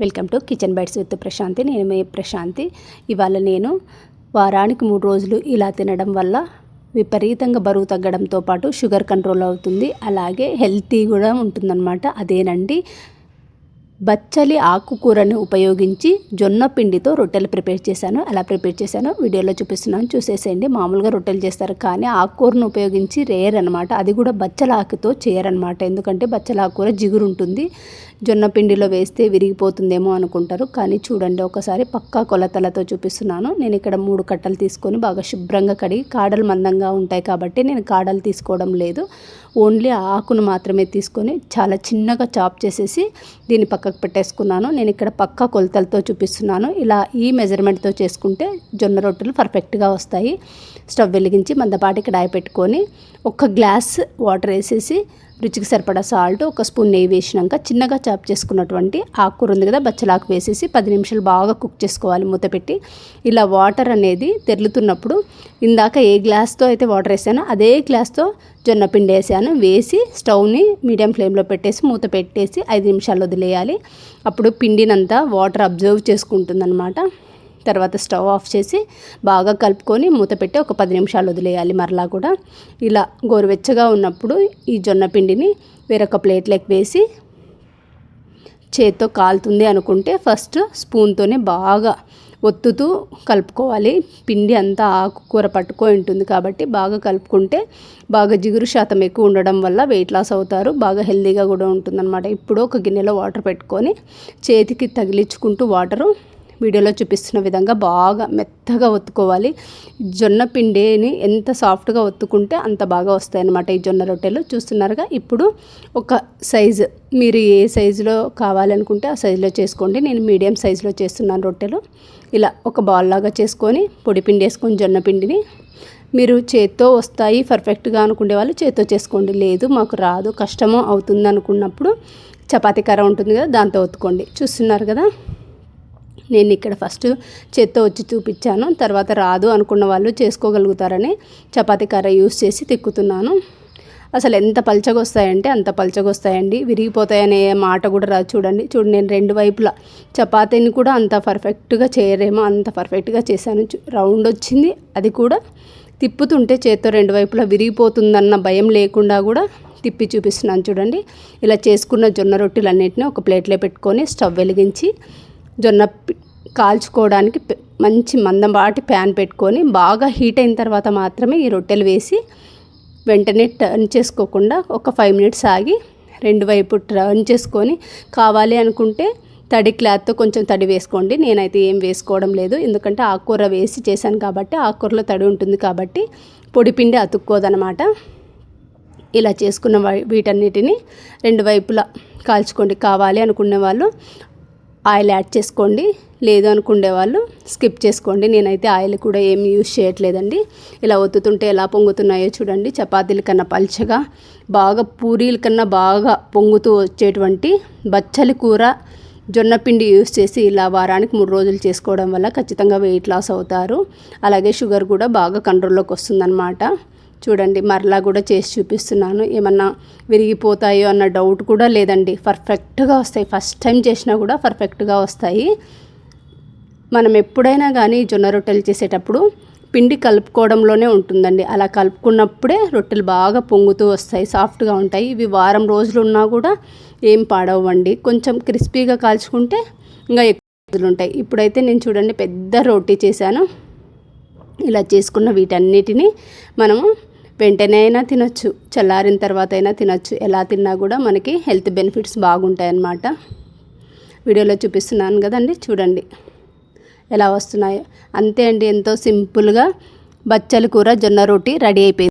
Welcome to kitchen bytes with Prashanthi. నేను మీ ప్రశాంతి. ఇవాళ నేను వారానికి 3 రోజులు ఇలా తినడం వల్ల విపరీతంగా బరువు తగ్గడంతో పాటు షుగర్ కంట్రోల్ అవుతుంది, అలాగే హెల్తీ కూడా ఉంటుందన్నమాట. అదేనండి, బచ్చలి ఆకుకూరను ఉపయోగించి జొన్న పిండితో రొట్టెలు ప్రిపేర్ చేశాను. ఎలా ప్రిపేర్ చేశానో వీడియోలో చూపిస్తున్నాను, చూసేసేయండి. మామూలుగా రొట్టెలు చేస్తారు, కానీ ఆకుకూరను ఉపయోగించి రేర్ అనమాట. అది కూడా బచ్చల ఆకుతో చేయరనమాట, ఎందుకంటే బచ్చల ఆకుకూర జిగురు ఉంటుంది. జొన్న పిండిలో వేస్తే విరిగిపోతుందేమో అనుకుంటారు, కానీ చూడండి ఒకసారి పక్కా కొలతలతో చూపిస్తున్నాను. నేను ఇక్కడ 3 కట్టలు తీసుకొని బాగా శుభ్రంగా కడిగి, కాడలు మందంగా ఉంటాయి కాబట్టి నేను కాడలు తీసుకోవడం లేదు, ఓన్లీ ఆకును మాత్రమే తీసుకొని చాలా చిన్నగా చాప్ చేసేసి దీన్ని పక్కకు పెట్టేసుకున్నాను. నేను ఇక్కడ పక్కా కొలతలతో చూపిస్తున్నాను. ఇలా ఈ మెజర్మెంట్తో చేసుకుంటే జొన్న రొట్టెలు పర్ఫెక్ట్గా వస్తాయి. స్టవ్ వెలిగించి మందపాటి కడాయి పెట్టుకొని 1 గ్లాస్ వాటర్ వేసేసి రుచికి సరిపడా సాల్ట్, 1 స్పూన్ నెయ్యి వేసినాక చిన్నగా చాప్ చేసుకున్నటువంటి ఆకుకూర ఉంది కదా, బచ్చలాకు వేసేసి 10 నిమిషాలు బాగా కుక్ చేసుకోవాలి మూత పెట్టి. ఇలా వాటర్ అనేది తెరులుతున్నప్పుడు ఇందాక ఏ గ్లాస్తో అయితే వాటర్ వేసానో అదే గ్లాస్తో జొన్న పిండి వేసాను. వేసి స్టవ్ని మీడియం ఫ్లేమ్లో పెట్టేసి మూత పెట్టేసి 5 నిమిషాలు వదిలేయాలి. అప్పుడు పిండినంతా వాటర్ అబ్జర్వ్ చేసుకుంటుందన్నమాట. తర్వాత స్టవ్ ఆఫ్ చేసి బాగా కలుపుకొని మూత పెట్టి ఒక 10 నిమిషాలు వదిలేయాలి. మరలా కూడా ఇలా గోరువెచ్చగా ఉన్నప్పుడు ఈ జొన్న పిండిని వేరొక ప్లేట్లోకి వేసి, చేత్తో కాలుతుంది అనుకుంటే ఫస్ట్ స్పూన్తోనే బాగా ఒత్తుతూ కలుపుకోవాలి. పిండి అంతా ఆకుకూర పట్టుకొని ఉంటుంది కాబట్టి బాగా కలుపుకుంటే బాగా జిగురు శాతం ఎక్కువ ఉండడం వల్ల వెయిట్ లాస్ అవుతారు, బాగా హెల్తీగా కూడా ఉంటుందన్నమాట. ఇప్పుడు ఒక గిన్నెలో వాటర్ పెట్టుకొని చేతికి తగిలించుకుంటూ వాటరు వీడియోలో చూపిస్తున్న విధంగా బాగా మెత్తగా ఒత్తుకోవాలి. జొన్న పిండిని ఎంత సాఫ్ట్గా ఒత్తుకుంటే అంత బాగా వస్తాయి అన్నమాట ఈ జొన్న రొట్టెలు. చూస్తున్నారుగా. ఇప్పుడు ఒక సైజు, మీరు ఏ సైజులో కావాలనుకుంటే ఆ సైజులో చేసుకోండి. నేను మీడియం సైజులో చేస్తున్నాను రొట్టెలు. ఇలా ఒక బాల్ లాగా చేసుకొని పొడి పిండి వేసుకొని జొన్న పిండిని, మీరు చేత్తో వస్తాయి పర్ఫెక్ట్గా అనుకునే వాళ్ళు చేత్తో చేసుకోండి. లేదు మాకు రాదు, కష్టమో అవుతుంది అనుకున్నప్పుడు చపాతీ కర్ర ఉంటుంది కదా, దాంతో ఒత్తుకోండి. చూస్తున్నారు కదా, నేను ఇక్కడ ఫస్ట్ చేత్తో వచ్చి చూపించాను, తర్వాత రాదు అనుకున్న వాళ్ళు చేసుకోగలుగుతారని చపాతీ కర్ర యూస్ చేసి తిక్కుతున్నాను. అసలు ఎంత పల్చగా వస్తాయంటే అంత పల్చగా వస్తాయండి, విరిగిపోతాయనే మాట కూడా రాదు. చూడండి నేను 2 వైపులా చపాతీని కూడా అంత పర్ఫెక్ట్గా చేయరేమో అంత పర్ఫెక్ట్గా చేశాను. రౌండ్ వచ్చింది, అది కూడా తిప్పుతుంటే చేత్తో 2 వైపులా విరిగిపోతుందన్న భయం లేకుండా కూడా తిప్పి చూపిస్తున్నాను. చూడండి, ఇలా చేసుకున్న జొన్న రొట్టెలన్నింటినీ ఒక ప్లేట్లో పెట్టుకొని స్టవ్ వెలిగించి జొన్న కాల్చుకోవడానికి మంచి మందపాటి ప్యాన్ పెట్టుకొని బాగా హీట్ అయిన తర్వాత మాత్రమే ఈ రొట్టెలు వేసి వెంటనే టర్న్ చేసుకోకుండా ఒక 5 మినిట్స్ ఆగి 2 వైపు టర్న్ చేసుకొని, కావాలి అనుకుంటే తడి క్లాత్తో కొంచెం తడి వేసుకోండి. నేనైతే ఏం వేసుకోవడం లేదు, ఎందుకంటే ఆకుకూర వేసి చేశాను కాబట్టి ఆకుకూరలో తడి ఉంటుంది కాబట్టి పొడి పిండి అతుక్కోదనమాట. ఇలా చేసుకున్న వీటన్నిటిని 2 వైపులా కాల్చుకోండి. కావాలి అనుకునే వాళ్ళు ఆయిల్ యాడ్ చేసుకోండి, లేదు అనుకునే వాళ్ళు స్కిప్ చేసుకోండి. నేనైతే ఆయిల్ కూడా ఏమి యూజ్ చేయట్లేదండి. ఇలా ఒత్తుతుంటే ఎలా పొంగుతున్నాయో చూడండి. చపాతీల కన్నా పల్చగా, బాగా పూరీల కన్నా బాగా పొంగుతూ వచ్చేటువంటి బచ్చలి కూర జొన్న పిండి యూస్ చేసి ఇలా వారానికి 3 రోజులు చేసుకోవడం వల్ల ఖచ్చితంగా వెయిట్ లాస్ అవుతారు. అలాగే షుగర్ కూడా బాగా కంట్రోల్లోకి వస్తుందన్నమాట. చూడండి, మరలా కూడా చేసి చూపిస్తున్నాను. ఏమన్నా విరిగిపోతాయో అన్న డౌట్ కూడా లేదండి, పర్ఫెక్ట్గా వస్తాయి. ఫస్ట్ టైం చేసినా కూడా పర్ఫెక్ట్గా వస్తాయి. మనం ఎప్పుడైనా కానీ జొన్న రొట్టెలు చేసేటప్పుడు పిండి కలుపుకోవడంలోనే ఉంటుందండి. అలా కలుపుకున్నప్పుడే రొట్టెలు బాగా పొంగుతూ వస్తాయి, సాఫ్ట్గా ఉంటాయి. ఇవి వారం రోజులు ఉన్నా కూడా ఏం పాడవండి. కొంచెం క్రిస్పీగా కాల్చుకుంటే ఇంకా ఎక్కువ రోజులు ఉంటాయి. ఇప్పుడైతే నేను చూడండి పెద్ద రోటీ చేశాను. ఇలా చేసుకున్న వీటన్నిటిని మనము వెంటనే అయినా తినొచ్చు, చల్లారిన తర్వాత అయినా తినొచ్చు. ఎలా తిన్నా కూడా మనకి హెల్త్ బెనిఫిట్స్ బాగుంటాయి అన్నమాట. వీడియోలో చూపిస్తున్నాను కదండి, చూడండి ఎలా వస్తున్నాయో. అంతే అండి, ఎంతో సింపుల్గా బచ్చలి కూర జొన్న రోటీ రెడీ అయిపోయింది.